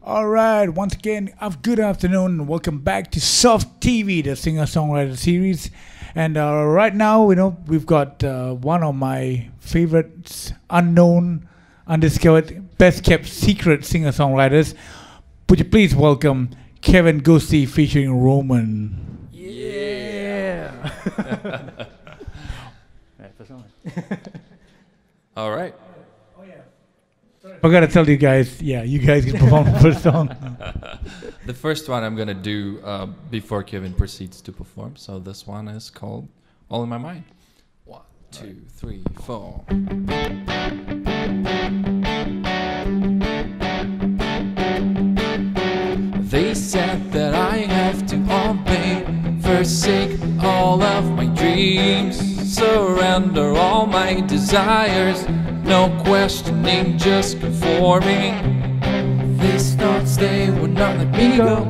All right, once again, good afternoon and welcome back to Soft TV, the singer-songwriter series. And right now, we've got one of my favorites, unknown, undiscovered, best-kept secret singer-songwriters. Would you please welcome Kevin Ghosty featuring Roman? Yeah! All right. I gotta tell you guys, you guys can perform the first song. The first one I'm gonna do before Kevin proceeds to perform. So this one is called "All in My Mind." 1, 2, 3, 4. They said that I have to obey, forsake all of my dreams, surrender all my desires. No questioning, just conforming. These thoughts, they would not let me go.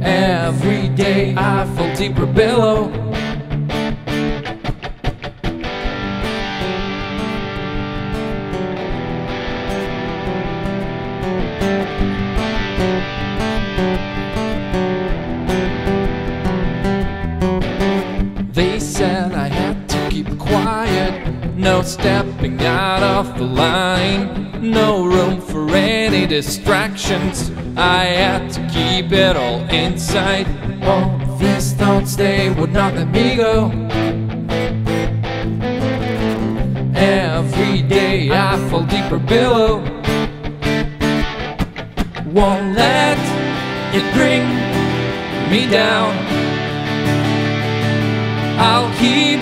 Every day I fall deeper below. They said I had to keep quiet, no stepping out of the line, no room for any distractions. I had to keep it all inside. All these thoughts, they would not let me go. Every day I fall deeper below. Won't let it bring me down. I'll keep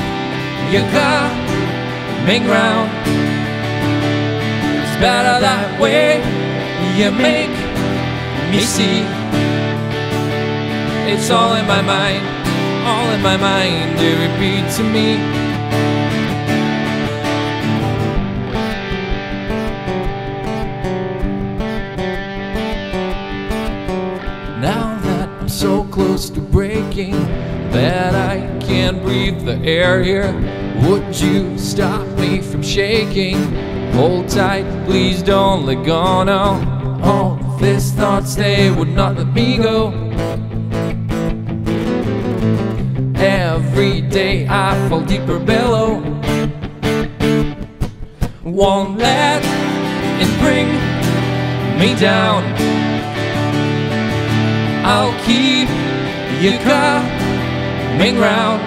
you coming round. It's better that way. You make me see. It's all in my mind, all in my mind. You repeat to me. Now that I'm so close to breaking, that I can't breathe the air here, would you stop me from shaking? Hold tight, please don't let go now. All these thoughts, they would not let me go. Every day I fall deeper below. Won't let it bring me down. I'll keep you coming round.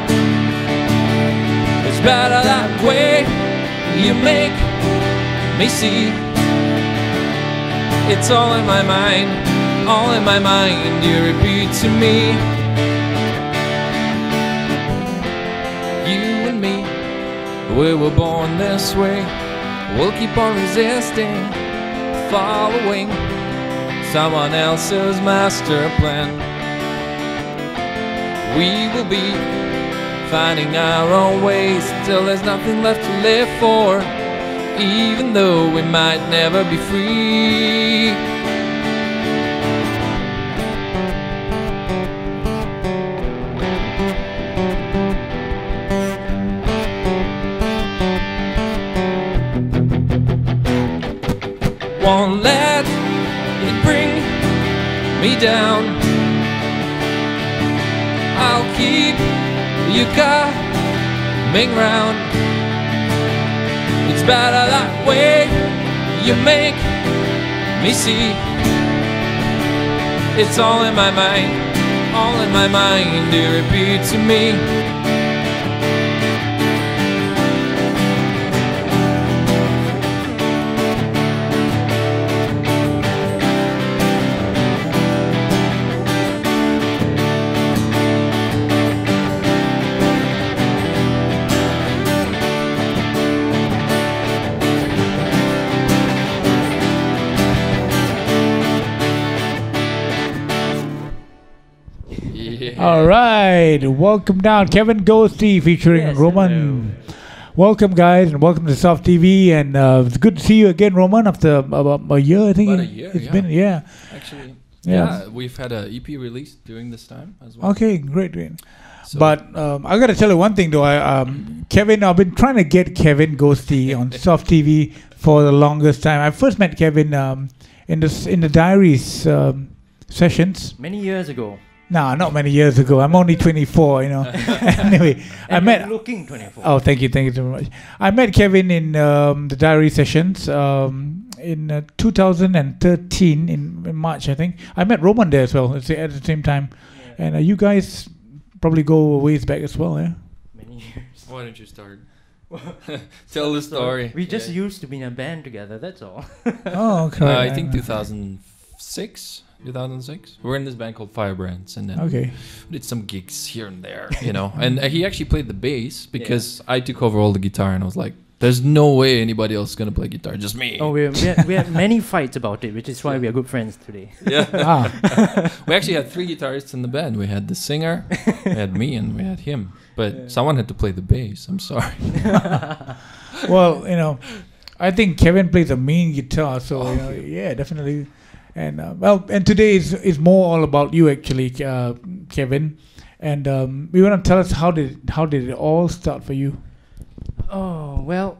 It's better that way. You make me see. It's all in my mind, all in my mind. You repeat to me. You and me, we were born this way. We'll keep on resisting, following someone else's master plan. We will be finding our own ways till there's nothing left to live for, even though we might never be free. Won't let it bring me down. I'll keep you coming round. It's better that way. You make me see. It's all in my mind, all in my mind. You repeat to me. All right, welcome down, Kevin Ghosty featuring Roman. Hello. Welcome, guys, and welcome to Soft TV. And it's good to see you again, Roman, after about a year, I think. About a year, it's been, yeah. Actually, Yeah. yeah, we've had an EP released during this time as well. Okay, great, great. So But I gotta tell you one thing though. Kevin, I've been trying to get Kevin Ghosty on Soft TV for the longest time. I first met Kevin in the Diaries sessions. Many years ago. No, not many years ago. I'm only 24, Anyway, I met. Looking 24. Oh, thank you so much. I met Kevin in the Diary sessions in 2013 in March, I think. I met Roman there as well at the same time, and you guys probably go a ways back as well, yeah. Many years. Why don't you start? Tell the story. We just used to be in a band together. That's all. Oh, okay. I think 2006. 2006. We were in this band called Firebrands, and then we did some gigs here and there, And he actually played the bass because I took over all the guitar, and I was like, "There's no way anybody else is gonna play guitar, just me." Oh, we had many fights about it, which is why we are good friends today. Yeah. We actually had 3 guitarists in the band. We had the singer, we had me, and we had him. But someone had to play the bass. I'm sorry. Well, I think Kevin plays a mean guitar, so definitely. And and today is more all about you actually, Kevin. And we want to tell us how did it all start for you? Oh well,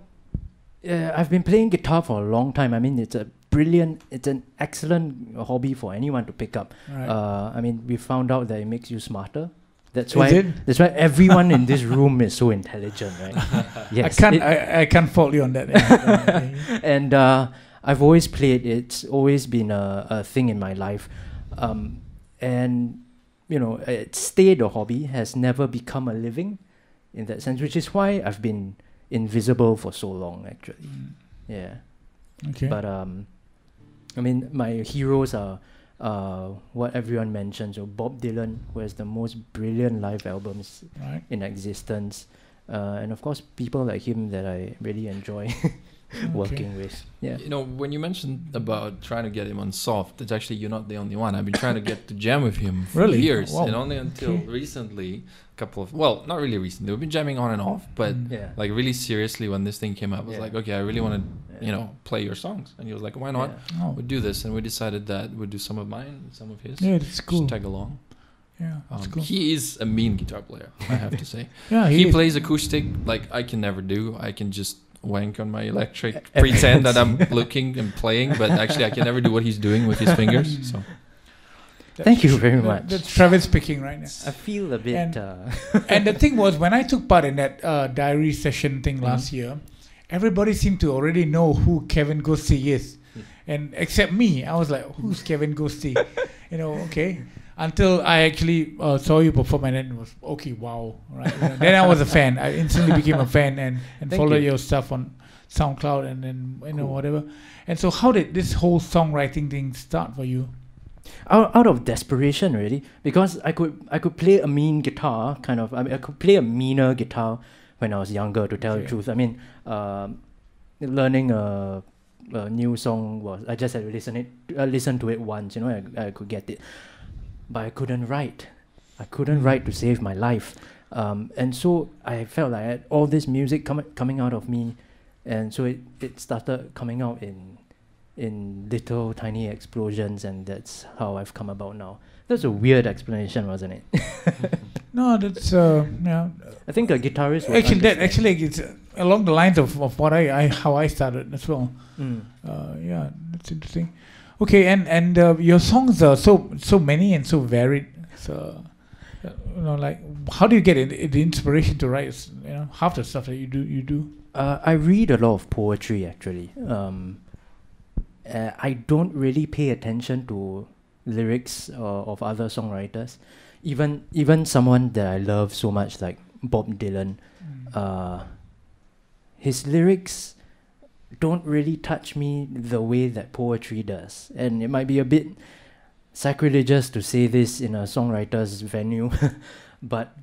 I've been playing guitar for a long time. I mean, it's an excellent hobby for anyone to pick up. Right. I mean, we found out that it makes you smarter. That's why everyone in this room is so intelligent, right? Yes. I can't fault you on that. And I've always played. It's always been a thing in my life, and it stayed a hobby, has never become a living, in that sense. Which is why I've been invisible for so long, actually. Yeah. Okay. But I mean, my heroes are what everyone mentions. So Bob Dylan, who has the most brilliant live albums in existence, and of course people like him that I really enjoy. Working with. Yeah. When you mentioned about trying to get him on Soft, it's actually you're not the only one. I've been trying to get to jam with him for years, and only until recently, not really recently. We've been jamming on and off, but like really seriously, when this thing came up, I was like, okay, I really want to, play your songs, and he was like, why not? We'll do this, and we decided that we'd do some of mine, some of his. Yeah, it's cool. Just tag along. Yeah, that's cool. He is a mean guitar player, I have to say. Yeah, he plays acoustic like I can never do. I can just wank on my electric, pretend that I'm looking and playing, but actually I can never do what he's doing with his fingers. So, thank you very much. That's Travis speaking right now. I feel a bit. And the thing was, when I took part in that diary session thing last year, everybody seemed to already know who Kevin Ghosty is, and except me, I was like, "Who's Kevin Ghosty?" Okay. Until I actually saw you perform, and then it was okay, wow, right? Then I was a fan. I instantly became a fan and followed your stuff on SoundCloud and then whatever. And so, how did this whole songwriting thing start for you? Out of desperation, really, because I could play a mean guitar, kind of. I mean, I could play a meaner guitar when I was younger. To tell the truth, I mean, learning a new song was I just had to listen to it once. I could get it. But I couldn't write. I couldn't write to save my life. And so I felt like I had all this music coming out of me. And so it started coming out in little tiny explosions, and that's how I've come about now. That's a weird explanation, wasn't it? No, that's I think a guitarist actually it's along the lines of what how I started as well. That's interesting. Okay, and your songs are so many and so varied. So, like, how do you get the inspiration to write? Half the stuff that you do. I read a lot of poetry, actually. I don't really pay attention to lyrics of other songwriters. Even someone that I love so much, like Bob Dylan, his lyrics don't really touch me the way that poetry does. And it might be a bit sacrilegious to say this in a songwriter's venue, but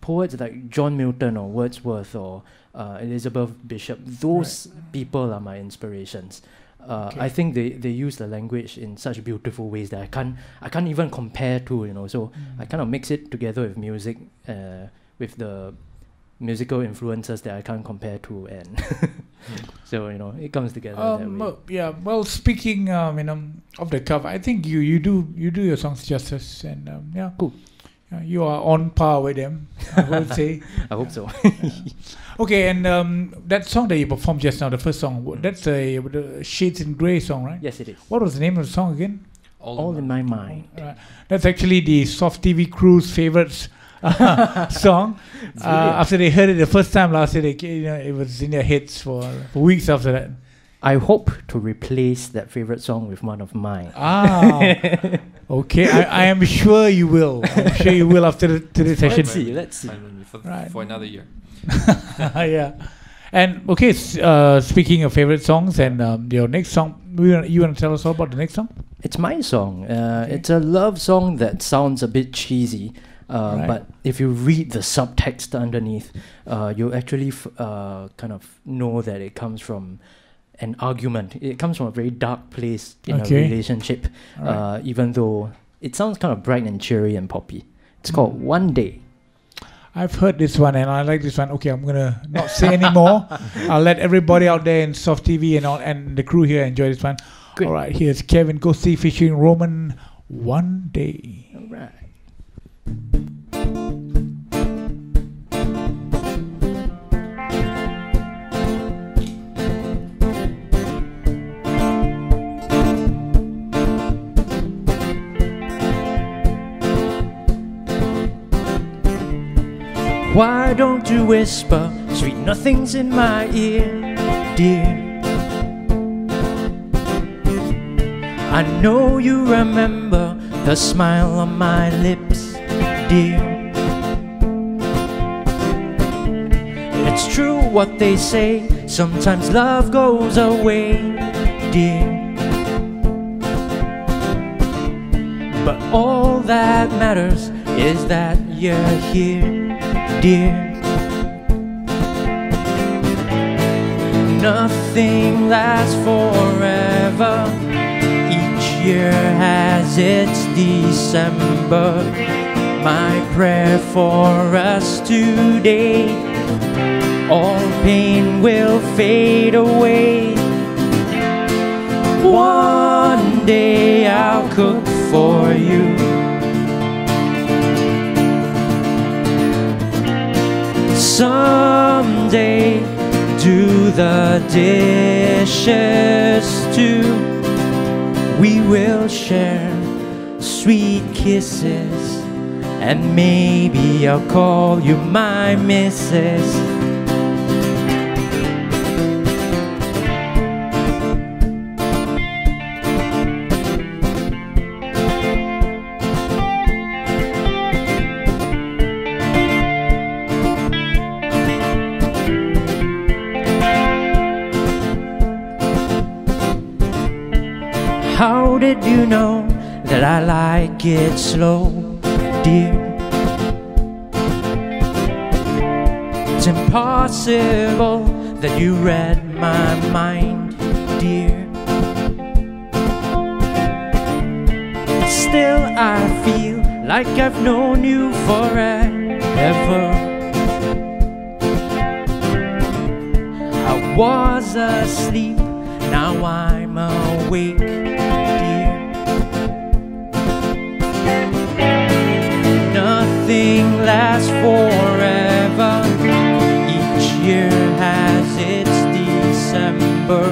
poets like John Milton or Wordsworth or Elizabeth Bishop, those people are my inspirations. I think they use the language in such beautiful ways that I can't even compare to, so I kind of mix it together with music, with the musical influences that I can't compare to, and so it comes together that way. Well, speaking of the cover, I think you do your songs justice, and cool. You are on par with them, I would say. I hope so. Okay, and that song that you performed just now, the first song, that's the Shades in Grey song, right? Yes, it is. What was the name of the song again? All in my mind. That's actually the Soft TV crew's favorites song. After they heard it the first time last year, it was in their hits for weeks after that. I hope to replace that favorite song with one of mine. Okay. I am sure you will. I'm sure you will after today's session. Let's see. For another year. Yeah. And okay, speaking of favorite songs and your next song, you want to tell us all about the next song? It's my song. It's a love song that sounds a bit cheesy. But if you read the subtext underneath, you actually kind of know that it comes from an argument. It comes from a very dark place in a relationship, even though it sounds kind of bright and cheery and poppy. It's called One Day. I've heard this one and I like this one. Okay, I'm going to not say any more. I'll let everybody out there in Soft TV and the crew here enjoy this one. Great. All right, here's Kevin Ghosty featuring Roman, One Day. All right. Why don't you whisper sweet nothings in my ear, dear? I know you remember the smile on my lips, dear. It's true what they say, sometimes love goes away, dear. But all that matters is that you're here, dear. Nothing lasts forever. Each year has its December. My prayer for us today, all pain will fade away. One day I'll cook for you. Someday do the dishes too. We will share sweet kisses, and maybe I'll call you my missus. How did you know that I like it slow, dear? It's impossible that you read my mind, dear. Still I feel like I've known you forever. I was asleep, now I'm awake, dear. Nothing lasts forever. Each year has its December.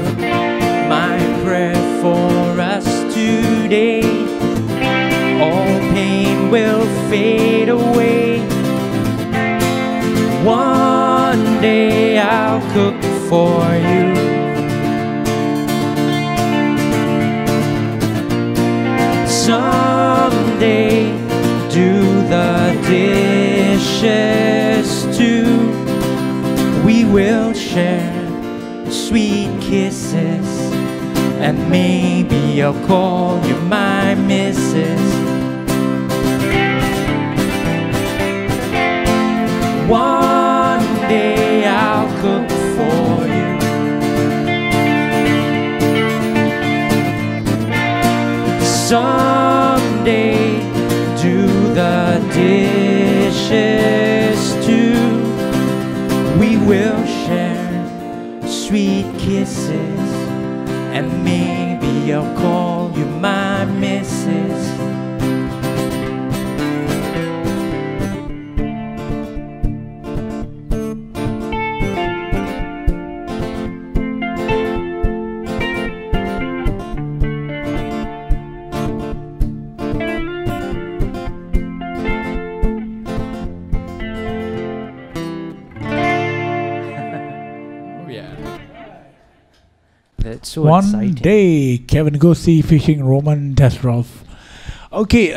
My prayer for us today, all pain will fade away. One day I'll cook for you. Someday do the dishes too. We will share sweet kisses, and maybe I'll call you my missus. One day I'll cook for you. Someday do the dishes too. We will share sweet kisses, and maybe I'll call you my missus. That's so One exciting. day, Kevin Ghosty featuring Roman Tarassov. Okay,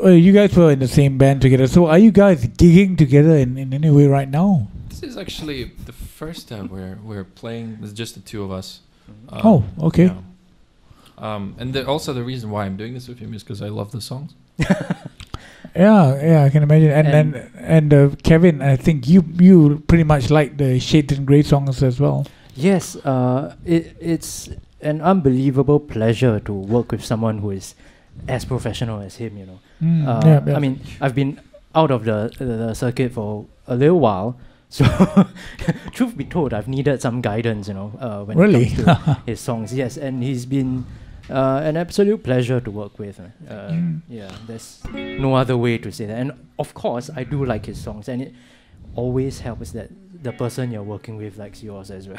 you guys were in the same band together. So are you guys gigging together in any way right now? This is actually the first time we're playing. It's just the two of us. Oh, okay. Yeah. And also the reason why I'm doing this with him is because I love the songs. Yeah, I can imagine. And Kevin, I think you pretty much like the Shades and Grey songs as well. Yes, it's an unbelievable pleasure to work with someone who is as professional as him, you know. Yeah. I mean, I've been out of the circuit for a little while, so truth be told, I've needed some guidance, you know, when Really? it comes to his songs. Yes, and he's been an absolute pleasure to work with. Yeah, there's no other way to say that. And of course, I do like his songs, and it always helps that the person you're working with likes yours as well.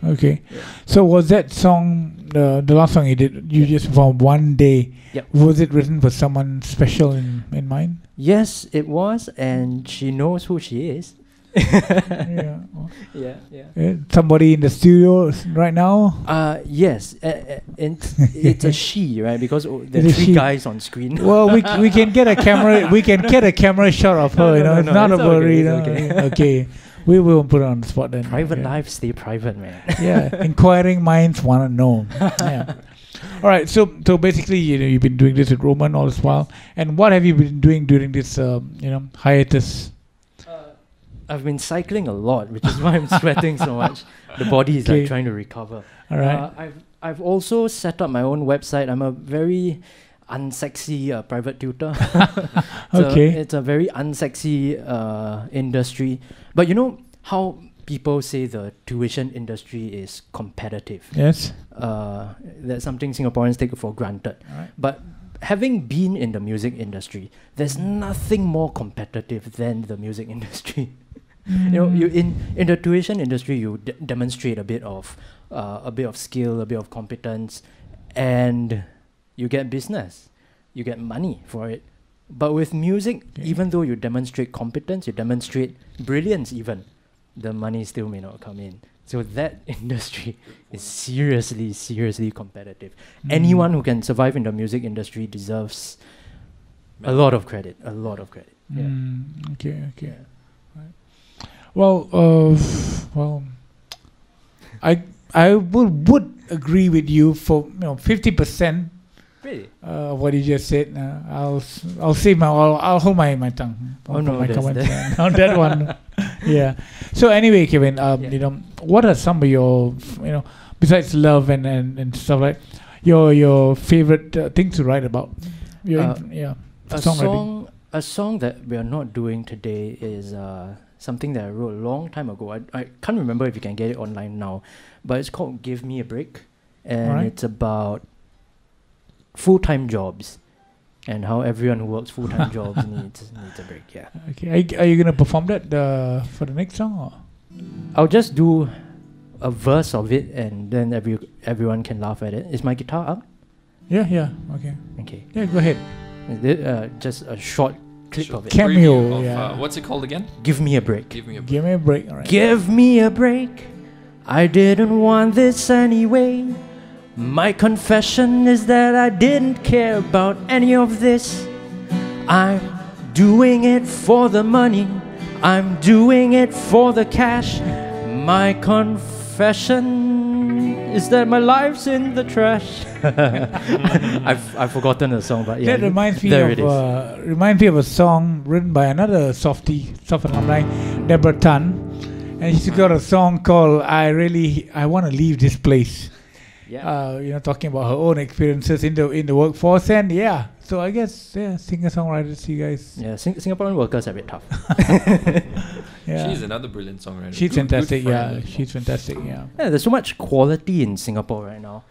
Okay. Yeah. So was that song the last song you did? You just for one day. Yep. Was it written for someone special in mind? Yes, it was, and she knows who she is. Yeah. Yeah. Somebody in the studio right now. Yes, it's a she, right? Because there are It's a three she. guys on screen. Well, we can get a camera. We can get a camera shot of her. No, It's no, not it's a worry. okay, it's okay. Okay. We will put it on the spot then. Private Yeah. life, stay private, man. Yeah, inquiring minds want to know. Yeah. All right. So basically, you've been doing this with Roman all this while. And what have you been doing during this hiatus? I've been cycling a lot, which is why I'm sweating so much. The body is Okay. like trying to recover. All right. I've also set up my own website. I'm a very unsexy private tutor. Okay. It's a very unsexy industry. But you know how people say the tuition industry is competitive? Yes. That's something Singaporeans take for granted. All right. But having been in the music industry, there's nothing more competitive than the music industry. You know, you in the tuition industry, you demonstrate a bit of skill, a bit of competence, and you get business, you get money for it. But with music, even though you demonstrate competence, you demonstrate brilliance, even the money still may not come in. So that industry is seriously competitive. Anyone who can survive in the music industry deserves a lot of credit. Yeah. Okay. Yeah. Right. Well, I would agree with you for 50%. Really? What you just said. I'll hold my tongue. Oh, no, my there's comments that. on that one. Yeah. So anyway, Kevin, Yeah. what are some of your besides love and stuff like your favorite things to write about? Songwriting. A song that we are not doing today is something that I wrote a long time ago. I can't remember if you can get it online now, but it's called "Give Me a Break," and Alright. it's about full-time jobs and how everyone who works full-time jobs needs a break. Yeah, Okay. Are you gonna perform that for the next song? Or? I'll just do a verse of it, and then everyone can laugh at it. Is my guitar up? Yeah. Okay. Okay, Yeah. Go ahead. just a short clip of it. Cameo, Preview of, yeah. what's it called again? Give me a break. Give me a Give me a break. All right. Give me a break. I didn't want this anyway. My confession is that I didn't care about any of this. I'm doing it for the money. I'm doing it for the cash. My confession is that my life's in the trash. I've forgotten the song, but yeah. That reminds me there it is. of a song written by another soft alumni, Deborah Tan, and she's got a song called "I Want to Leave This Place." Yeah. Talking about her own experiences in the workforce, and so I guess singer-songwriters, you guys. Yeah, Singaporean workers are a bit tough. Yeah. She's another brilliant songwriter. She's Good fantastic. friend. She's fantastic. Yeah. Yeah, there's so much quality in Singapore right now.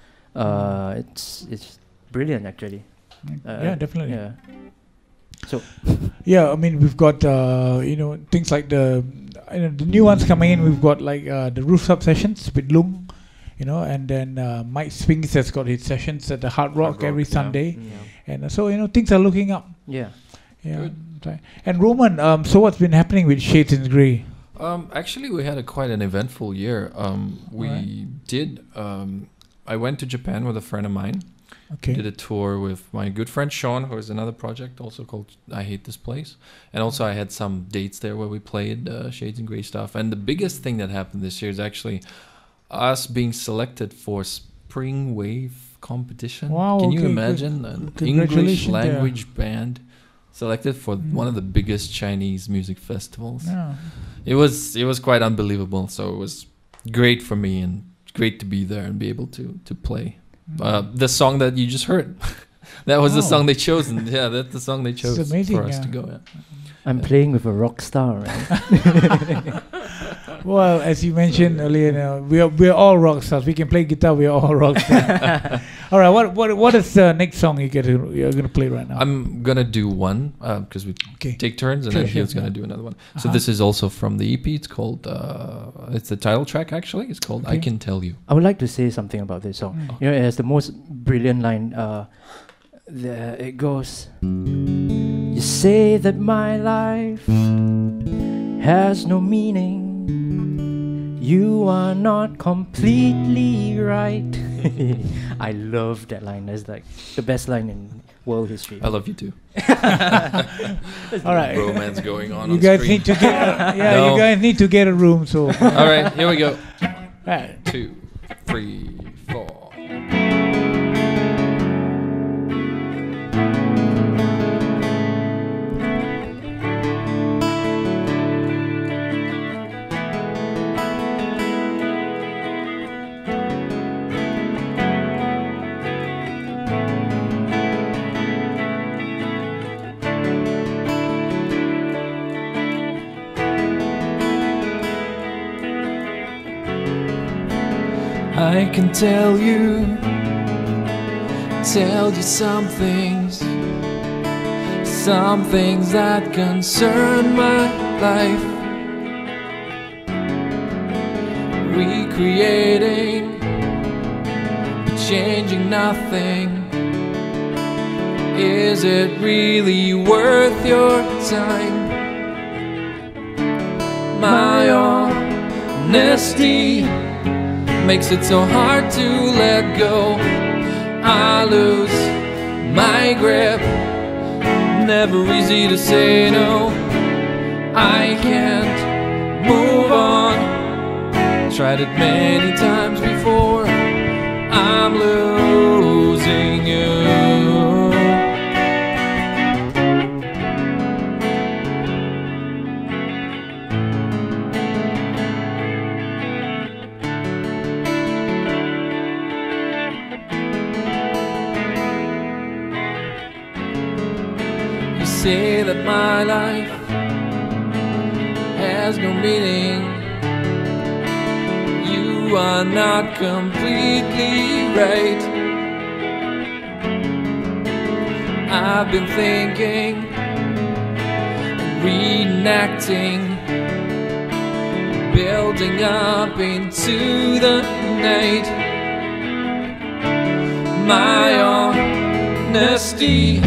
It's brilliant actually. Definitely. Yeah. So Yeah, I mean we've got things like the new ones coming in. We've got like the rooftop sessions with Lung, and then Mike Spinks has got his sessions at the Hard Rock every yeah. Sunday, and so things are looking up. yeah. Yeah, right. And Roman, so what's been happening with Shades and Grey? Actually, we had quite an eventful year. We did. I went to Japan with a friend of mine. Okay. Did a tour with my good friend Sean, who has another project also called I Hate This Place. And also I had some dates there where we played Shades and Grey stuff. And the biggest thing that happened this year is actually us being selected for Spring Wave competition. Wow, Can you okay, imagine an English language band selected for one of the biggest Chinese music festivals? Yeah. It was quite unbelievable. So it was great for me and great to be there and be able to play. The song that you just heard, that was the song they chose. And yeah, that's the song they chose amazing, for us to go. Yeah. I'm playing with a rock star, right? Well, as you mentioned earlier, we're all rock stars. We can play guitar. We're all rock stars. All right. What is the next song you're gonna play right now? I'm gonna do one because we take turns, and then he's gonna do another one. So this is also from the EP. It's called. It's the title track actually. It's called "I Can Tell You." I would like to say something about this song. You know, it has the most brilliant line. There it goes. You say that my life has no meaning. You are not completely right. I love that line. That's like the best line in world history. I love you too. All right. Romance going on. You guys need to get. No. You guys need to get a room. So. All right, here we go. Right. 2, 3, 4. I can tell you some things that concern my life. Recreating, changing nothing. Is it really worth your time? My honesty makes it so hard to let go. I lose my grip, never easy to say no. I can't move on, tried it many times before. I'm losing you. Say that my life has no meaning. You are not completely right. I've been thinking, reenacting, building up into the night. My honesty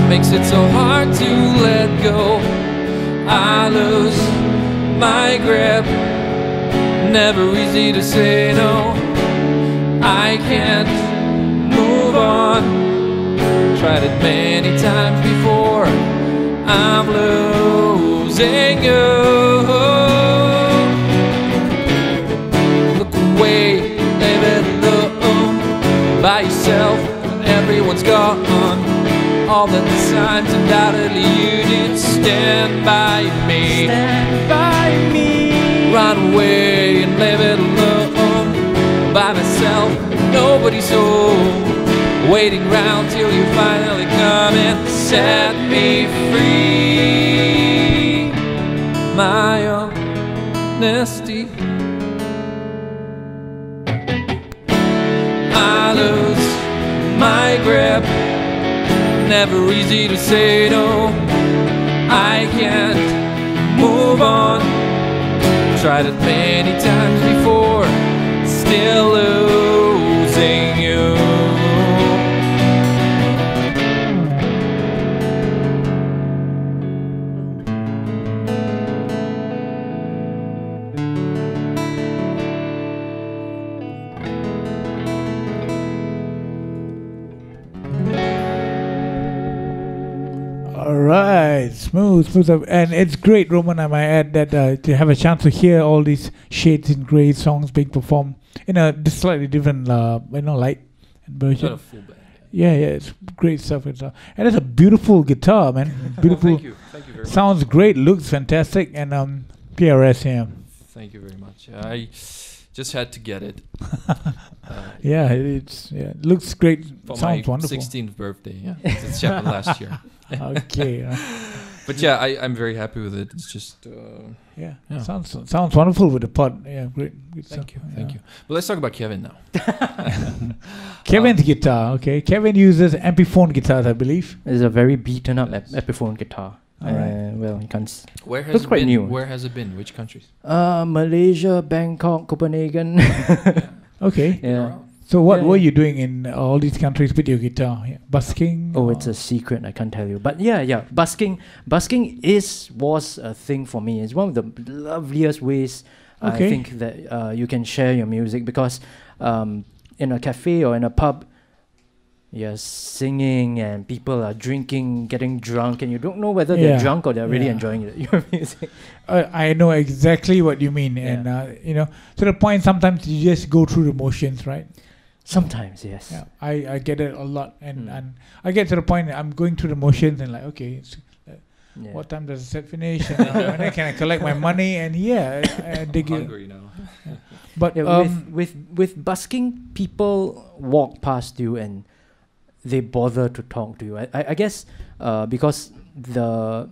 makes it so hard to let go. I lose my grip, never easy to say no. I can't move on, tried it many times before. I'm losing you. Look away, leave it alone. By yourself, when everyone's gone. All the times undoubtedly you did stand by me. Stand by me. Run away and leave it alone. By myself, nobody's home. Waiting round till you finally come and set me free. My honesty, I lose my grip, never easy to say no. I can't move on, tried it many times before, still losing you. All right, smooth, and it's great, Roman. I might add that to have a chance to hear all these shades in grey songs being performed in a slightly different, light version. Not a full band. Yeah, it's great stuff. And it's a beautiful guitar, man. Beautiful. Thank you very much. Sounds great, looks fantastic, and PRS, yeah. Thank you very much. I just had to get it. It looks great. For Sounds my wonderful. 16th birthday. Yeah, it happened last year. Okay. But yeah, I'm very happy with it. It's just Yeah. Yeah. Sounds wonderful with the pod. Yeah, great thank stuff. you. But let's talk about Kevin now. Kevin's guitar. Okay, Kevin uses Epiphone guitars, I believe. It's a very beaten up Epiphone guitar. Alright. Well, you can't. Where has Looks it quite been? new. Where has it been? Which countries? Malaysia, Bangkok, Copenhagen. Okay. Yeah. So what Yeah, were yeah. you doing in all these countries with your guitar? Yeah. Busking? Oh, or- it's a secret. I can't tell you. But yeah. Busking was a thing for me. It's one of the loveliest ways I Okay. think that you can share your music, because in a cafe or in a pub, you're singing and people are drinking, getting drunk, and you don't know whether they're Yeah. drunk or they're really Yeah. enjoying your music. I know exactly what you mean, Yeah. and to the point sometimes you just go through the motions, right? Sometimes, yes. Yeah, I get it a lot, and Mm. and I get to the point I'm going through the motions and like, okay, Yeah. what time does the set finish? And when can I collect my money? And I dig it. Hungry now. But Yeah, with busking, people walk past you and they bother to talk to you. I guess because the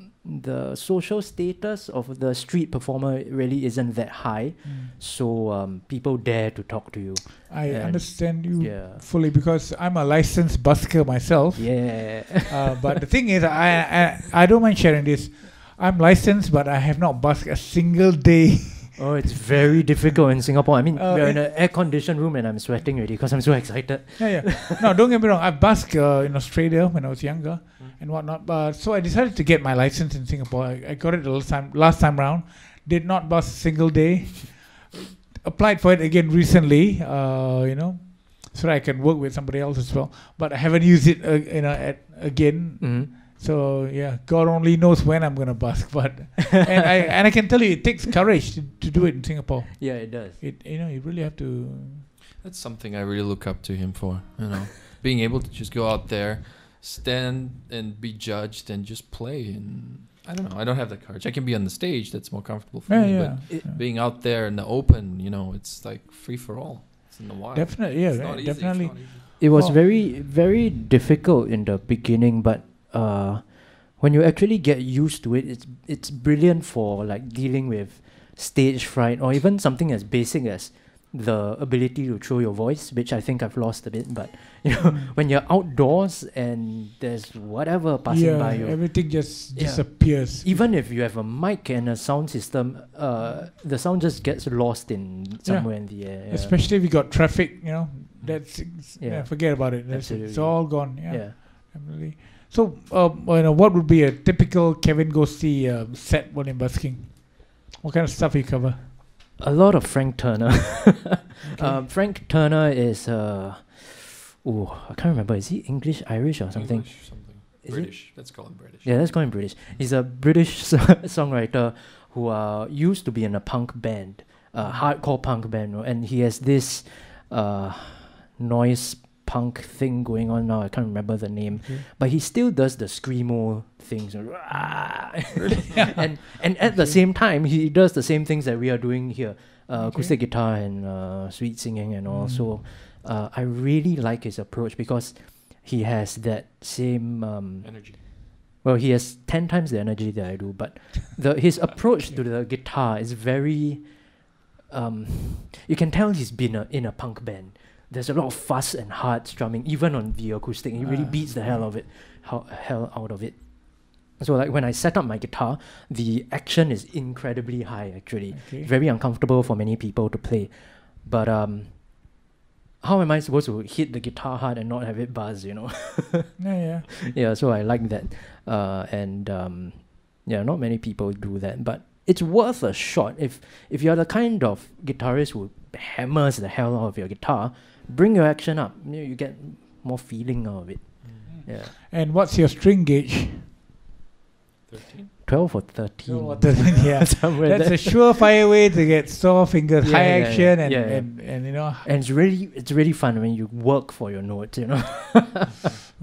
social status of the street performer really isn't that high, so people dare to talk to you. I and- understand you Yeah. fully because I'm a licensed busker myself. Yeah. But the thing is, I don't mind sharing this. I'm licensed, but I have not busked a single day. Oh, it's very difficult in Singapore. I mean, we're it- in an air-conditioned room and I'm sweating already because I'm so excited. Yeah. No, don't get me wrong. I busked in Australia when I was younger and whatnot. But so I decided to get my license in Singapore. I got it the last time round. Did not busk a single day. Applied for it again recently. So that I can work with somebody else as well. But I haven't used it. Again. Mm-hmm. So yeah, God only knows when I'm gonna busk. But and I can tell you, it takes courage to do it in Singapore. Yeah, it does. You really have to. That's something I really look up to him for. Being able to just go out there, stand and be judged, and just play. And I don't know. I don't have that courage. I can be on the stage. That's more comfortable for me. But being out there in the open, it's like free for all. It's in the wild. Definitely, It's not easy, definitely. It's not easy. It was Oh. very, very difficult in the beginning, but when you actually get used to it, it's brilliant for like dealing with stage fright or even something as basic as the ability to throw your voice, which I think I've lost a bit. But when you're outdoors and there's whatever passing by you, everything just Yeah. disappears. even if you have a mic and a sound system, the sound just gets lost in somewhere in the air. Yeah. Especially if you got traffic, that's Yeah. forget about it. It's Absolutely. all gone. Yeah. Definitely. So, what would be a typical Kevin Ghosty set when in busking? What kind of stuff you cover? A lot of Frank Turner. Frank Turner is I can't remember. Is he English, Irish, or something? English, something. Is British. Let's call him British. Yeah, let's call him British. He's a British songwriter who used to be in a punk band, hardcore punk band, and he has this noise punk thing going on now. I can't remember the name, but he still does the screamo things, and at the same time he does the same things that we are doing here, acoustic guitar and sweet singing and all. So I really like his approach because he has that same Energy. well, he has 10 times the energy that I do, but his approach to the guitar is very you can tell he's been in a punk band. There's a lot of fuss and hard strumming, even on the acoustic. He really beats the hell out of it. So like when I set up my guitar, the action is incredibly high actually. Okay. Very uncomfortable for many people to play. But how am I supposed to hit the guitar hard and not have it buzz, Yeah. Yeah, so I like that. Not many people do that. But it's worth a shot. If you're the kind of guitarist who hammers the hell out of your guitar, bring your action up. You get more feeling out of it. Yeah. And what's your string gauge? 13? 12 or 13. 12 or 13, yeah. Somewhere That's there. a surefire way to get sore fingers, Yeah, high yeah, action, yeah. and you know. And it's really fun when you work for your notes, you know.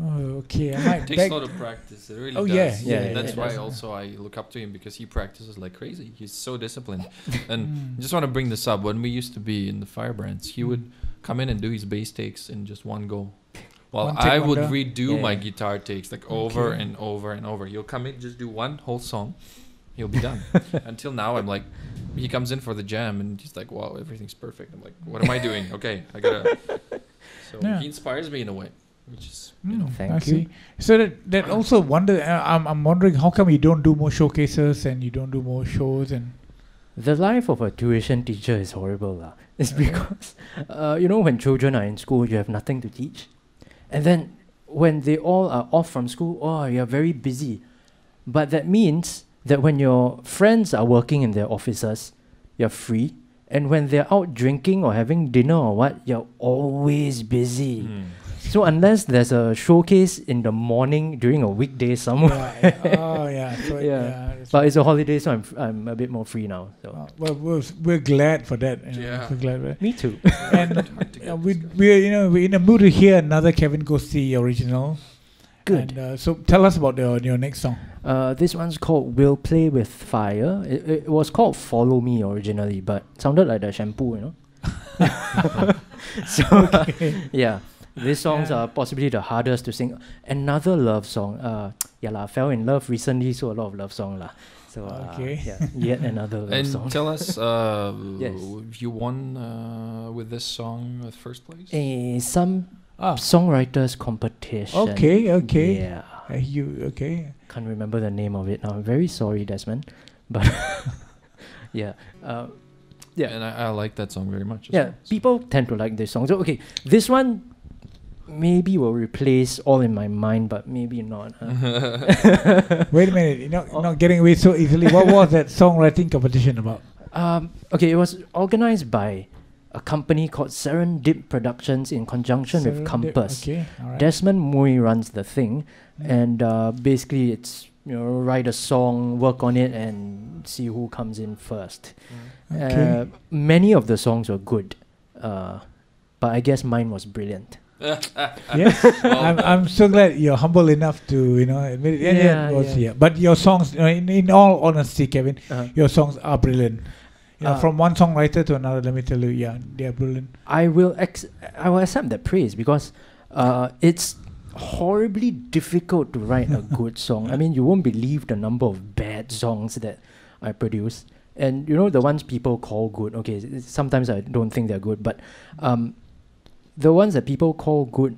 Oh, okay. I might It takes beg- a lot of practice. It really Oh, does. yeah, yeah, And that's it why does. also I look up to him, because he practices like crazy. He's so disciplined. And I just want to bring this up. When we used to be in the Firebrands, he would come in and do his bass takes in just one go. While One take I would wonder. redo my Yeah. guitar takes like over Okay. and over and over. He'll come in, just do one whole song. He'll be done. Until now, I'm like, he comes in for the jam and he's like, wow, everything's perfect. I'm like, what am I doing? Okay, I gotta. So Yeah. he inspires me in a way, which is, you Mm, know. Thank I you. see. So that also wonder. I'm wondering how come you don't do more showcases and you don't do more shows and. The life of a tuition teacher is horrible. It's because, when children are in school, you have nothing to teach. And then when they all are off from school, you're very busy. But that means that when your friends are working in their offices, you're free. And when they're out drinking or having dinner or what, you're always busy. Mm. So unless there's a showcase in the morning during a weekday somewhere, Yeah. Oh yeah. So, Yeah. that's but it's a holiday, so I'm a bit more free now. So well, we're glad for that. You know, Yeah. we're glad for that. me too. And Hard to get we're in the mood to hear another Kevin Ghosty original. Good. And, so tell us about your next song. This one's called "We'll Play with Fire." It was called "Follow Me" originally, but sounded like the shampoo, you know. So yeah, these songs Yeah. are possibly the hardest to sing. Another love song. Fell in love recently, so a lot of love song lah. So Okay. yet another love And song. tell us, Yes. you won with this song at first place? Some Ah. songwriters competition. Okay. Yeah. Okay. Can't remember the name of it now. I'm very sorry, Desmond. But yeah. Yeah. And I like that song very much. as Yeah, well, so. people tend to like this song. So okay, this one maybe will replace All in My Mind, but maybe not. Wait a minute. You're not getting away so easily. What was that songwriting competition about? Okay, it was organized by a company called Serendip Productions in conjunction with Serendip, Compass. Okay. All right. Desmond Mui runs the thing, Mm. and basically it's write a song, work on it, and see who comes in first. Okay. Many of the songs were good, but I guess mine was brilliant. Yes. I'm so glad you're humble enough to admit it. And Yeah, it was, yeah. But your songs, in all honesty, Kevin, Uh, your songs are brilliant. Uh, From one songwriter to another, let me tell you, they are brilliant. I will accept that praise because it's horribly difficult to write a good song. I mean, you won't believe the number of bad songs that I produce. And the ones people call good, okay, sometimes I don't think they're good, but the ones that people call good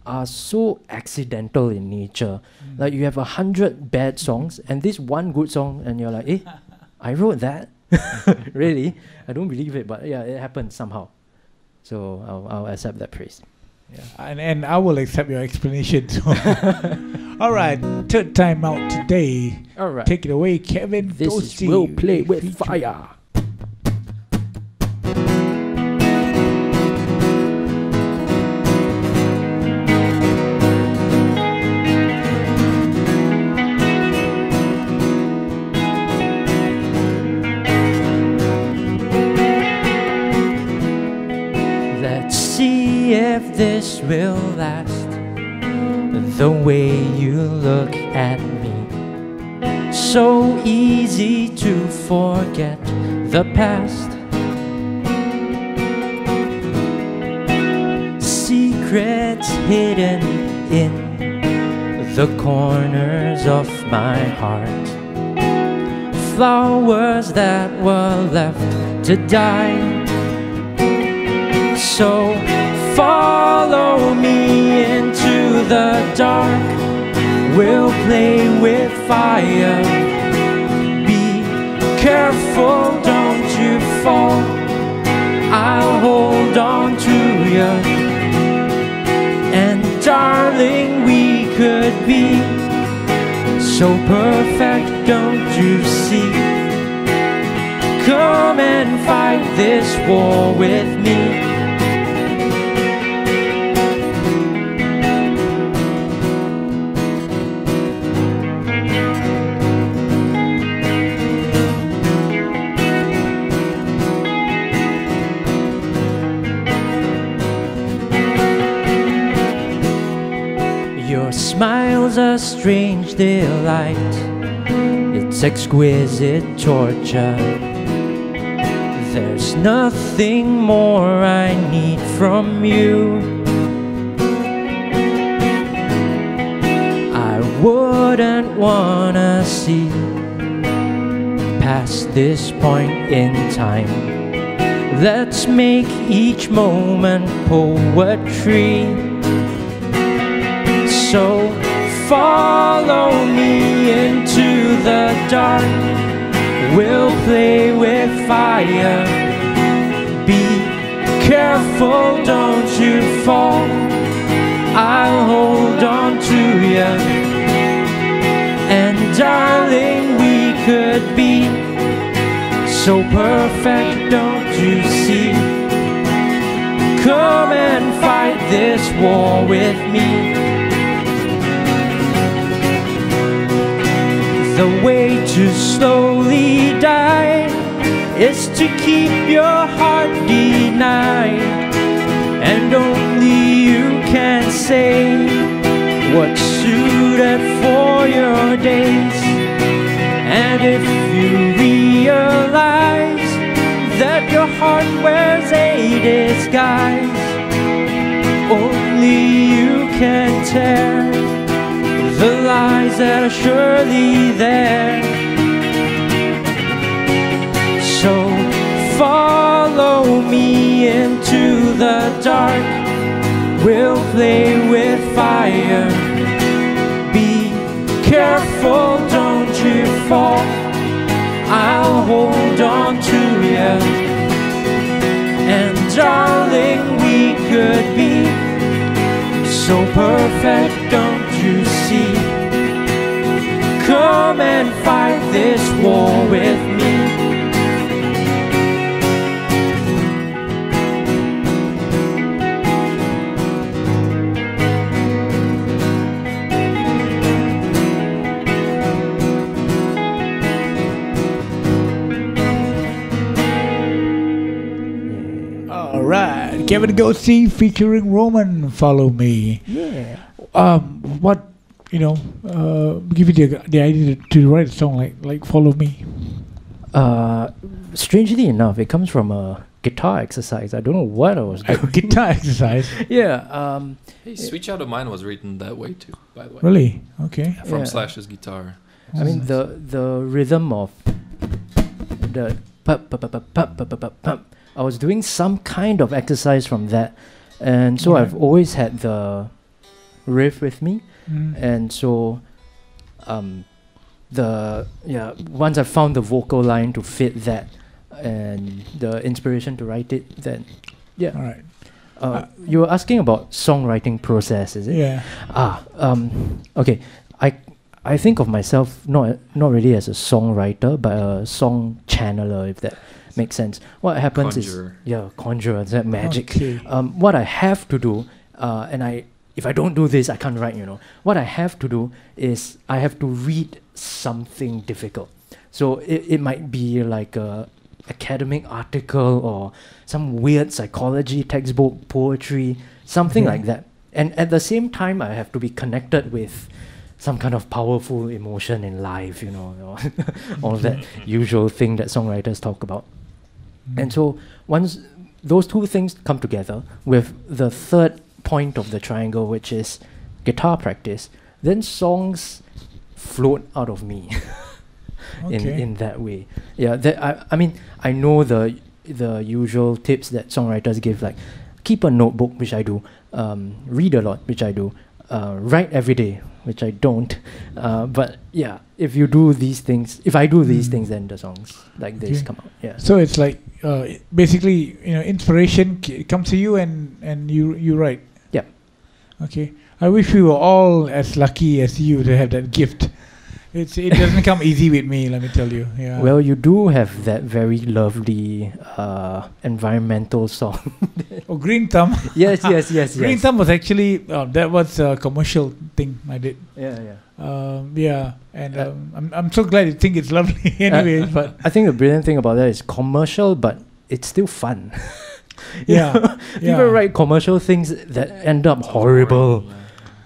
are so accidental in nature. Like you have 100 bad songs and this one good song and you're like, I wrote that? Really? I don't believe it, but yeah, it happened somehow. So I'll accept that praise. Yeah. And I will accept your explanation too. All right, third time out today. All right. Take it away, Kevin. This Ghosty. is We'll Play with Feature. Fire. Let's see if this will last. The way you look at me, so easy to forget the past. Secrets hidden in the corners of my heart. Flowers that were left to die. So follow me into the dark. We'll play with fire. Be careful, don't you fall. I'll hold on to you. And darling, we could be so perfect, don't you see? Come and fight this war with me. Your smile's a strange delight. It's exquisite torture. There's nothing more I need from you. I wouldn't wanna see past this point in time. Let's make each moment poetry. So follow me into the dark. We'll play with fire. Be careful, don't you fall. I'll hold on to you. And darling, we could be so perfect, don't you see? Come and fight this war with me. The way to slowly die is to keep your heart denied. And only you can say what's suited for your days. And if you realize that your heart wears a disguise, only you can tear the lies that are surely there. So follow me into the dark. We'll play with fire. Be careful, don't you fall. I'll hold on to you. And darling, we could be so perfect, don't you see? Come and fight this war with me. All right, Kevin Ghosty featuring Roman, Follow Me. Yeah. What give you the idea to write a song like Follow Me? Strangely enough, it comes from a guitar exercise. I don't know what I was A doing. guitar exercise. Yeah. Hey, Sweet Child of Mine was written that way too, by the way. Really? Okay. From Yeah. Slash's guitar. I mean the rhythm of the pop, pop, pop, pop, pop, pop, pop, pop. I was doing some kind of exercise from that, and so Yeah. I've always had the riff with me, Mm. and so once I found the vocal line to fit that and the inspiration to write it, then All right. you were asking about songwriting process, is it? Yeah. Okay. I think of myself not really as a songwriter, but a song channeler, if that makes sense. What happens Conjurer. is conjurer, that magic. Okay. What I have to do, if I don't do this, I can't write. What I have to do is I have to read something difficult. So it might be like a academic article or some weird psychology textbook, poetry, something like that. And at the same time, I have to be connected with some kind of powerful emotion in life, all that usual thing that songwriters talk about. And so once those two things come together with the third point of the triangle, which is guitar practice, then songs float out of me in that way. Yeah, I mean, I know the usual tips that songwriters give, like keep a notebook, which I do, read a lot, which I do, write every day, which I don't. But yeah, if you do these things, if I do these things, then the songs like this come out. Yeah. So it's like basically, inspiration comes to you and you write. Yep. Okay. I wish we were all as lucky as you to have that gift it doesn't come easy with me. Let me tell you. Yeah. Well, you do have that very lovely environmental song. Oh, Green Thumb. yes. Green Thumb was actually that was a commercial thing I did. Yeah. And I'm so glad you think it's lovely anyway. But I think the brilliant thing about that is commercial, but it's still fun. yeah, People write commercial things that end up horrible.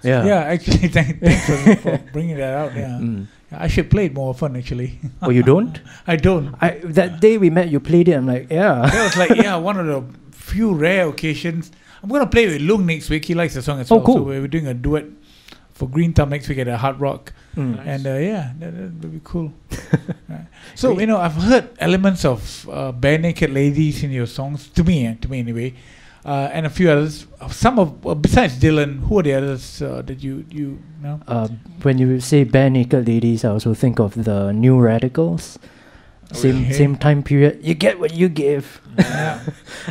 Yeah, actually, thanks for bringing that out. Yeah. I should play it more often, actually. Oh, you don't? I don't. That day we met, you played it. I'm like, yeah. That was like, one of the few rare occasions. I'm going to play with Lung next week. He likes the song as well. Cool. So we're doing a duet for Green Thumb next week at a Hard Rock. Nice. And that would be cool. Right. So, I've heard elements of bare naked ladies in your songs, to me anyway. And a few others. Some of besides Dylan, who are the others that you know? When you say bare naked ladies, I also think of the New Radicals. Same time period. You get what you give. Yeah.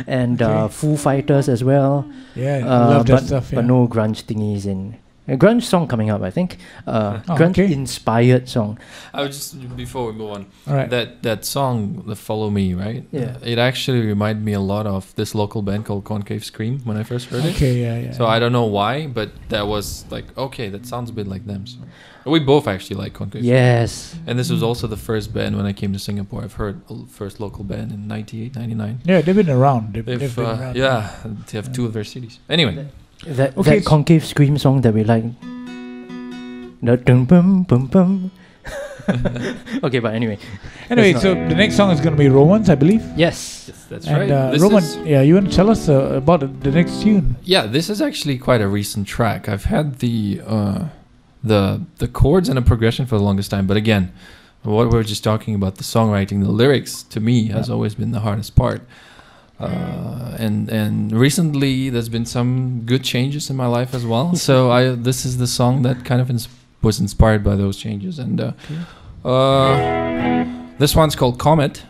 And Foo Fighters as well. Yeah, I love that stuff. But no grunge thingies in. A grunge song coming up, I think. Grunge inspired song. I was just before we move on. All right. That song, the Follow Me, right? Yeah. It actually reminded me a lot of this local band called Concave Scream when I first heard it. Okay, yeah. So I don't know why, but that was like, okay, that sounds a bit like them. So we both actually like Concave. Yes. And this was also the first band when I came to Singapore. I've heard first local band in 98, 99. Yeah, they've been around. They've They've, been around. yeah, they have 2 of their CDs. Anyway. That Concave Scream song that we like. The dum bum bum bum. Okay, but anyway. Anyway, so the next song is going to be Romance, I believe. Yes. That's and, right. Roman, you want to tell us about the next tune? Yeah, this is actually quite a recent track. I've had the chords and a progression for the longest time, but again, what we were just talking about, the songwriting, the lyrics, to me has always been the hardest part. And recently there's been some good changes in my life as well. So this is the song that kind of was inspired by those changes. And this one's called Comet,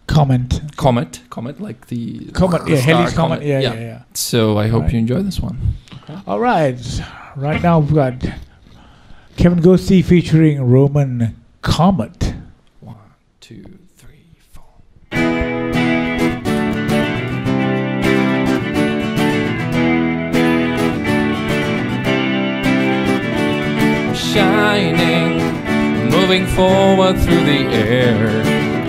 like the Comet, Halley's Comet. Yeah. So I hope you enjoy this one. Okay. All right. Right now we've got Kevin Ghosty featuring Roman Comet. 1, 2, 3, 4. Shining, moving forward through the air,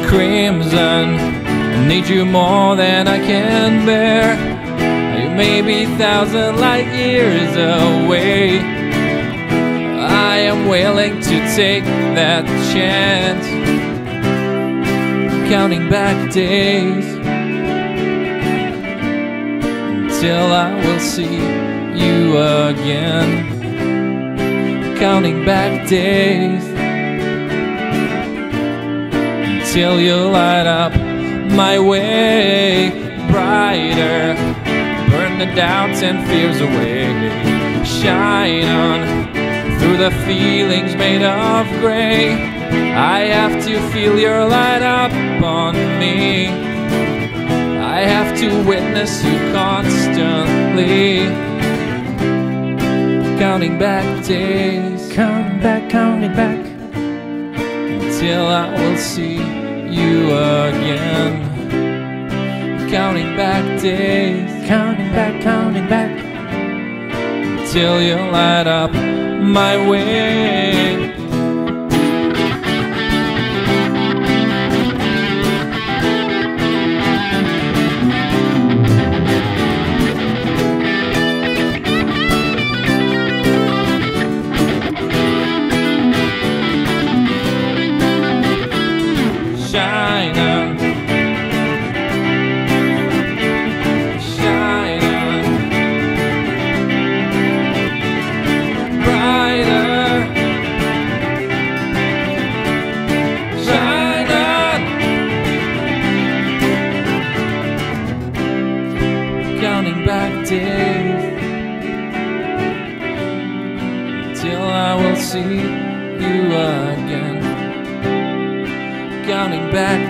crimson, I need you more than I can bear. You may be 1,000 light years away. I am willing to take that chance, counting back days until I will see you again. Counting back days until you light up my way brighter. Burn the doubts and fears away. Shine on through the feelings made of gray. I have to feel your light up on me. I have to witness you constantly. Counting back days, counting back until I will see you again. Counting back days, counting back until you light up my way.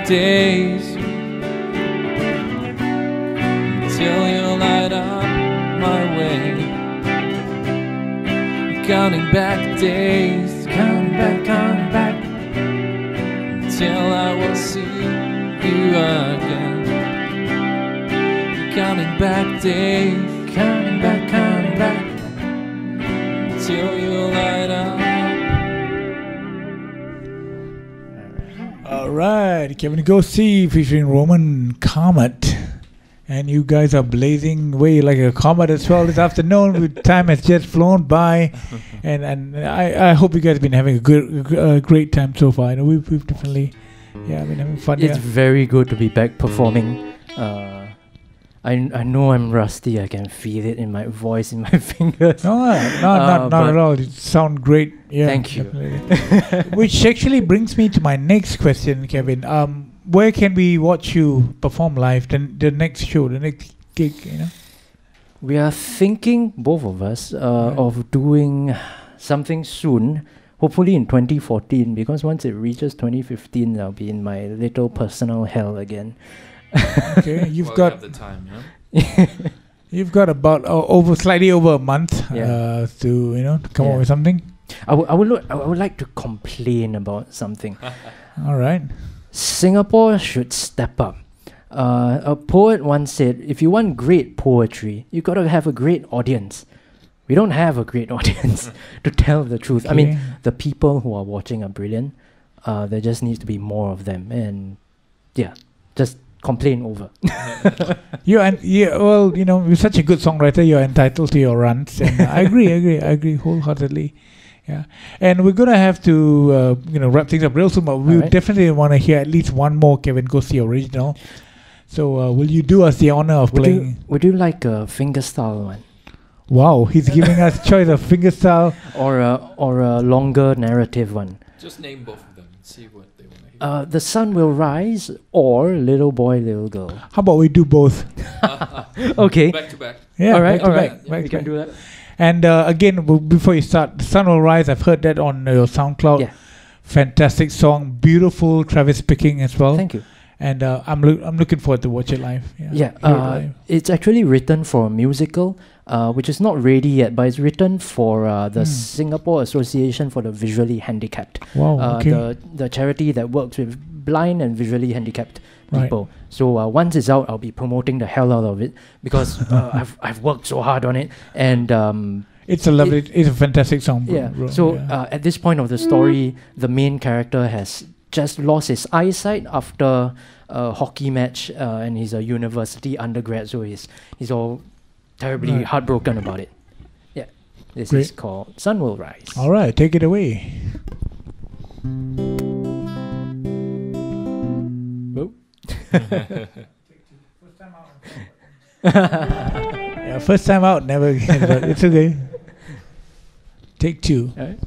Days until you light up my way. Counting back days, counting back till I will see you again. Counting back days, counting back, till you light up. Alright, Kevin Ghosty featuring Roman Comet. And you guys are blazing away like a comet as well this afternoon. Time has just flown by. And I hope you guys have been having a great time so far. I know we've definitely been having fun. It's very good to be back performing. I know I'm rusty. I can feel it in my voice, in my fingers. No, not at all. You sound great. Yeah, thank you. Which actually brings me to my next question, Kevin. Where can we watch you perform live? The next show, the next gig, you know? We are thinking, both of us, of doing something soon. Hopefully in 2014, because once it reaches 2015, I'll be in my little personal hell again. Okay, you've got you have the time, yeah? You've got about slightly over a month to come up with something. I would like to complain about something. All right. Singapore should step up. A poet once said, if you want great poetry, you got to have a great audience. We don't have a great audience, to tell the truth. Okay. I mean, the people who are watching are brilliant. There just needs to be more of them. And just complain over. You're such a good songwriter. You're entitled to your runs, and I agree wholeheartedly. Yeah, and we're gonna have to wrap things up real soon, but we definitely want to hear at least one more Kevin Ghosty original. So will you do us the honor of playing? Would you like a fingerstyle one? Wow, he's giving us choice of fingerstyle or a longer narrative one. Just name both of them and see what they want to hear. The Sun Will Rise or Little Boy, Little Girl. How about we do both? Okay. Back to back. Yeah, all right. Back We can do that. And again, before you start, The Sun Will Rise, I've heard that on your SoundCloud. Yeah. Fantastic song, beautiful Travis picking as well. Thank you. And I'm looking forward to watch it live. It's actually written for a musical, which is not ready yet, but it's written for the Singapore Association for the Visually Handicapped. Wow, okay. The charity that works with blind and visually handicapped people. So once it's out, I'll be promoting the hell out of it because I've worked so hard on it, and it's a fantastic song. At this point of the story, the main character has just lost his eyesight after a hockey match, and he's a university undergrad, so he's all terribly heartbroken about it. Yeah, this is called Sun Will Rise. All right, take it away. First time out, never again, but it's okay. Take two. All right.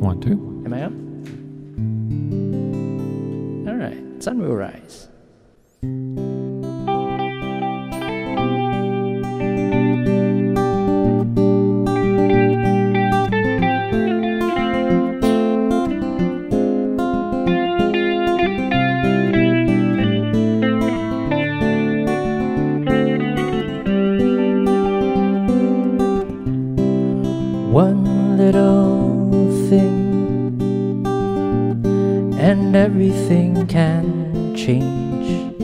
1, 2. Am I up? All right, Sun Will Rise. One little thing and everything can change.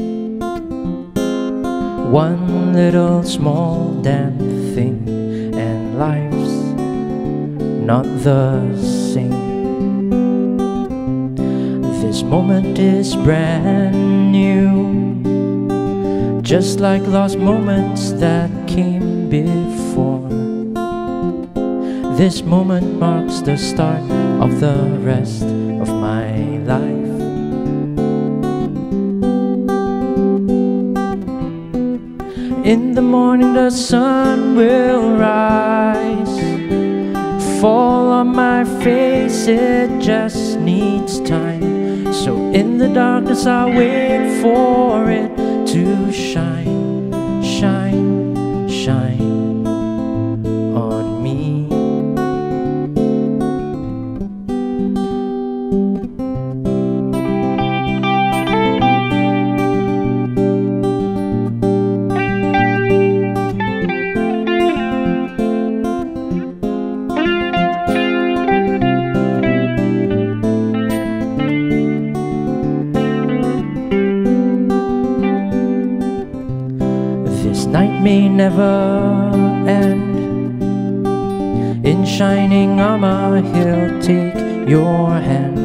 One little small damn thing and life's not the same. This moment is brand new, just like lost moments that came before. This moment marks the start of the rest of my life. In the morning the sun will rise, fall on my face, it just needs time. So in the darkness I'll wait for it to shine, shine, shine on me. This night may never end. In shining armor he'll take your hand.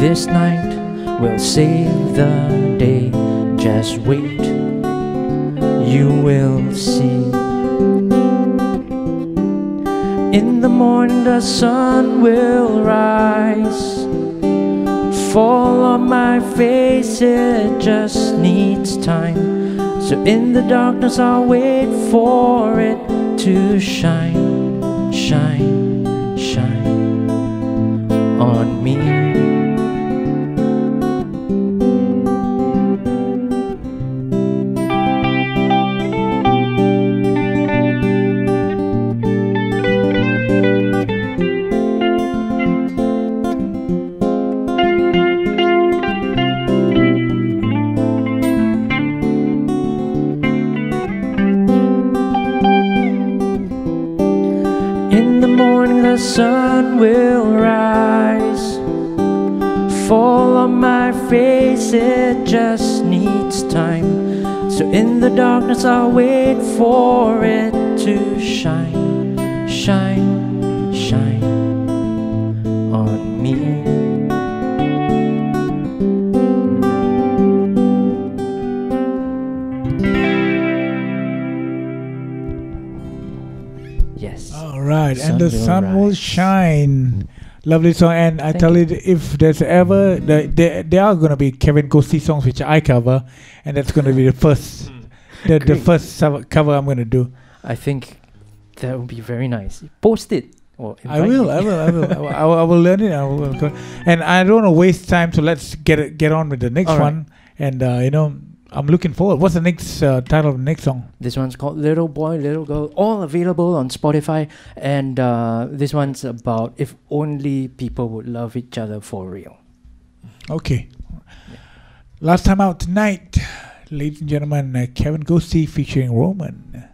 This night will save the day. Just wait, you will see. In the morning the sun will rise. Fall on my face, it just needs time. So in the darkness I'll wait for it to shine, shine, shine on me. The sun will rise. Fall on my face, it just needs time. So in the darkness I'll wait for it to shine, shine, shine on me. Yes. All right, and the sun will shine. Lovely song, and I tell you, if there's ever there are gonna be Kevin Ghosty songs which I cover, and that's gonna be the first, the first cover I'm gonna do. I think that would be very nice. Post it. Or I will learn it. And I don't want to waste time, so let's get on with the next one. And I'm looking forward. What's the next title of the next song? This one's called Little Boy, Little Girl. All available on Spotify. And this one's about if only people would love each other for real. Okay. Yeah. Last time out tonight, ladies and gentlemen, Kevin Ghosty featuring Roman.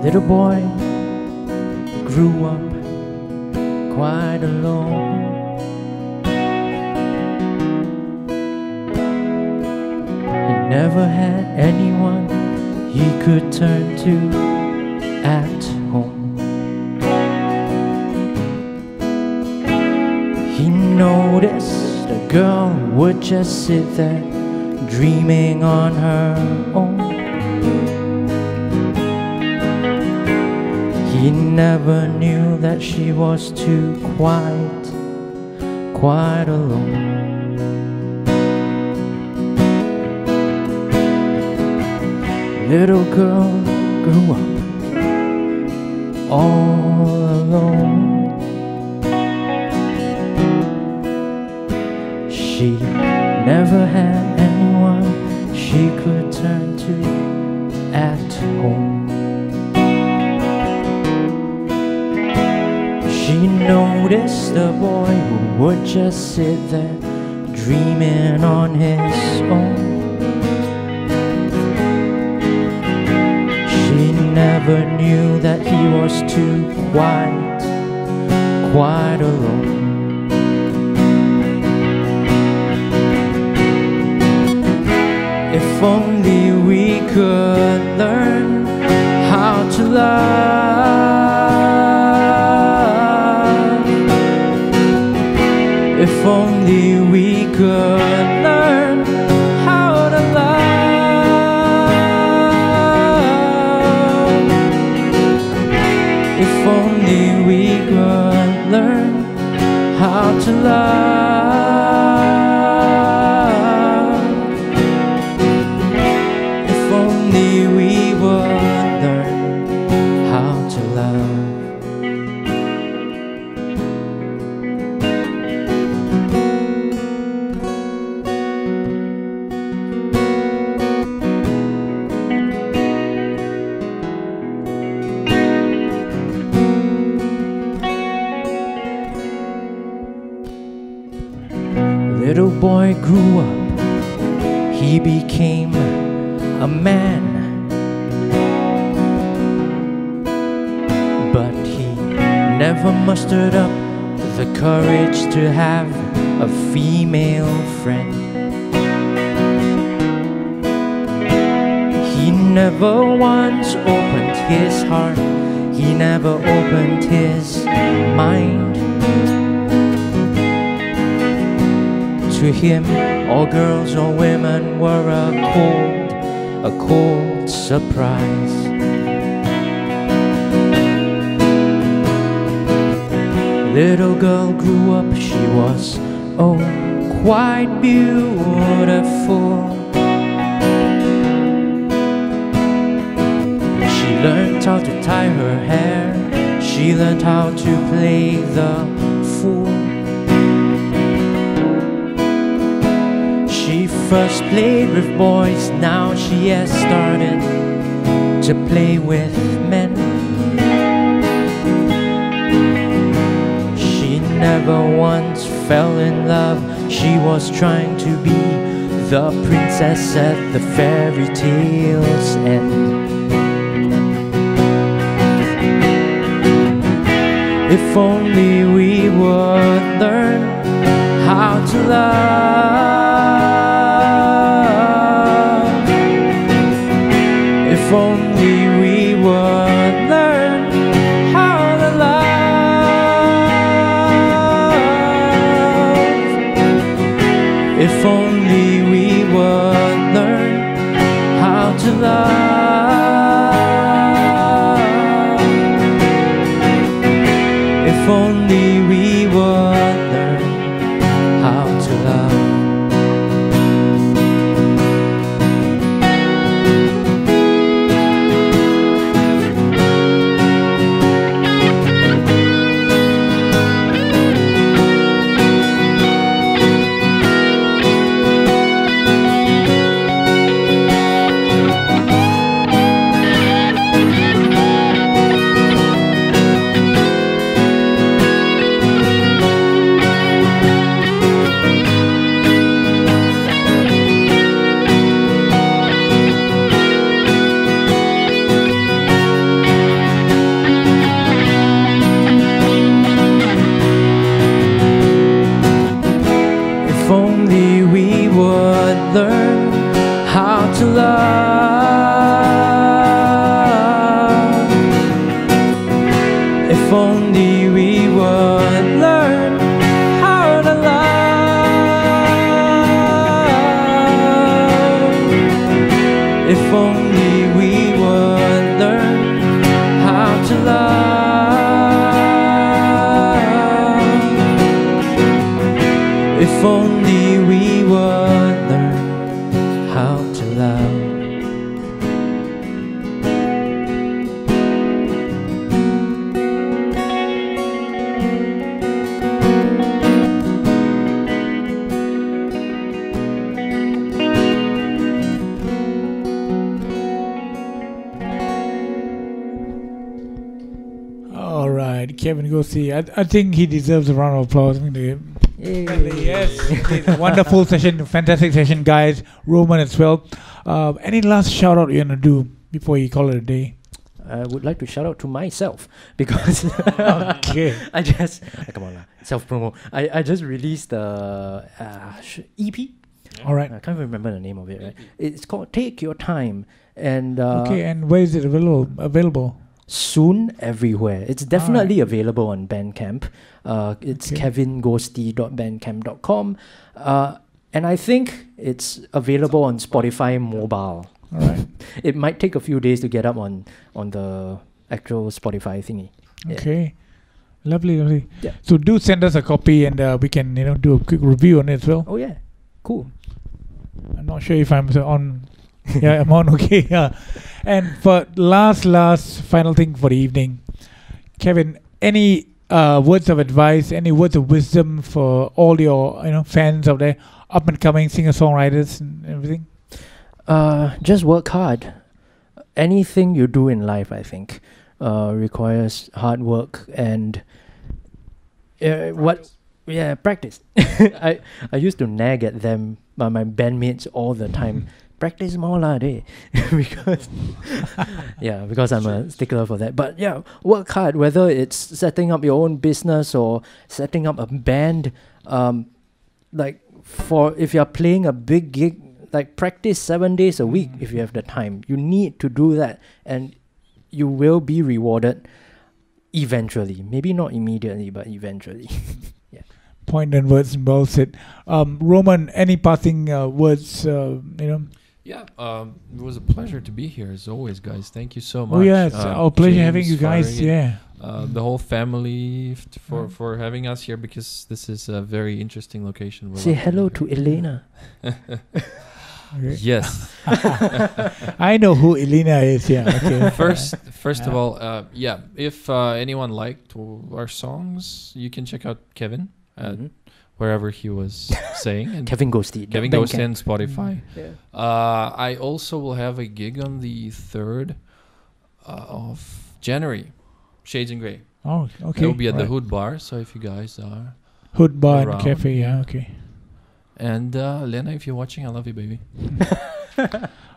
Little boy grew up quite alone. He never had anyone he could turn to at home. He noticed a girl would just sit there dreaming on her own. He never knew that she was too quite alone. Little girl grew up all alone. She never had anyone she could turn to at home. She noticed a boy who would just sit there dreaming on his own. She never knew that he was too quite alone. If only we could learn how to love. If only we could learn how to love. If only we could learn how to love. If only we would learn how to love. Little boy grew up, he became a man, but he never mustered up the courage to have a female friend. He never once opened his heart, he never opened his mind. To him, all girls or women were a cold surprise. Little girl grew up, she was, oh, quite beautiful. She learned how to tie her hair, she learned how to play the fool. She first played with boys, now she has started to play with men. She never once fell in love, she was trying to be the princess at the fairy tale's end. If only we would learn how to love. If only we would learn how to love. If only we would learn how to love. If only we would learn how to love. If only we would learn how to love. If only we would learn how to love. If only we would learn how to love. If only we would learn how to love. All right, Kevin Ghosty. I think he deserves a round of applause. I think yes, it's a wonderful session, fantastic session, guys. Roman as well. Any last shout out you want to do before you call it a day? I would like to shout out to myself because Okay. I just come on, self promo. I just released the EP. All right. I can't even remember the name of it. Right? It's called Take Your Time, and Okay, and where is it available? soon everywhere. It's definitely available on Bandcamp. It's Okay. kevinghosty.bandcamp.com, and I think it's available on Spotify mobile. All right. It might take a few days to get up on the actual Spotify thingy. Yeah. Okay. Lovely, lovely. Yeah. So do send us a copy, and we can do a quick review on it as well. Oh yeah, cool. I'm not sure if I'm on. Yeah, I'm on. Okay. Yeah. And for last final thing for the evening, Kevin, any words of advice, any words of wisdom for all your fans out there, up and coming singer-songwriters and everything? Just work hard. Anything you do in life, I think, requires hard work and Yeah, practice. I used to nag at them, my bandmates all the time. Practice more lah, because because I'm a stickler for that. But yeah, work hard. Whether it's setting up your own business or setting up a band, like if you're playing a big gig, like practice 7 days a week if you have the time. You need to do that, and you will be rewarded eventually. Maybe not immediately, but eventually. Point and words well said. Roman, any passing words? Yeah, it was a pleasure to be here as always, guys. Thank you so much. Oh yeah, it's our pleasure having you guys. Farid, Yeah, the whole family for having us here, because this is a very interesting location. We Say love hello being to here. Elena. okay. Yes. I know who Elena is. Yeah. Okay. First of all, if anyone liked our songs, you can check out Kevin at wherever he was saying. And Kevin Ghosty. Kevin Ghosty on Spotify. Yeah. I also will have a gig on the 3rd of January, Shades in Grey. Oh, okay. It will be at the Right. Hood Bar, so if you guys are... Hood Bar and around. Cafe. Yeah. Okay. And Lena, if you're watching, I love you, baby.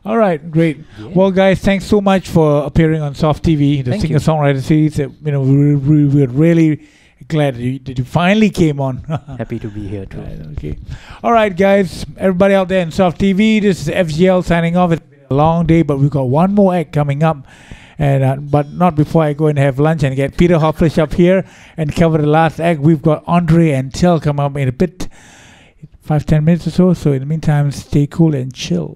All right, great. Yeah. Well, guys, thanks so much for appearing on Soft TV, the Thank you. singer-songwriter series. We're really glad that you finally came on. Happy to be here too. Right, okay. All right, guys. Everybody out there in Soft TV, this is FGL signing off. It's been a long day, but we've got one more act coming up. And but not before I go and have lunch and get Peter Hofflish up here and cover the last act. We've got Andre and Chell come up in a bit, 5-10 minutes or so. So in the meantime, stay cool and chill.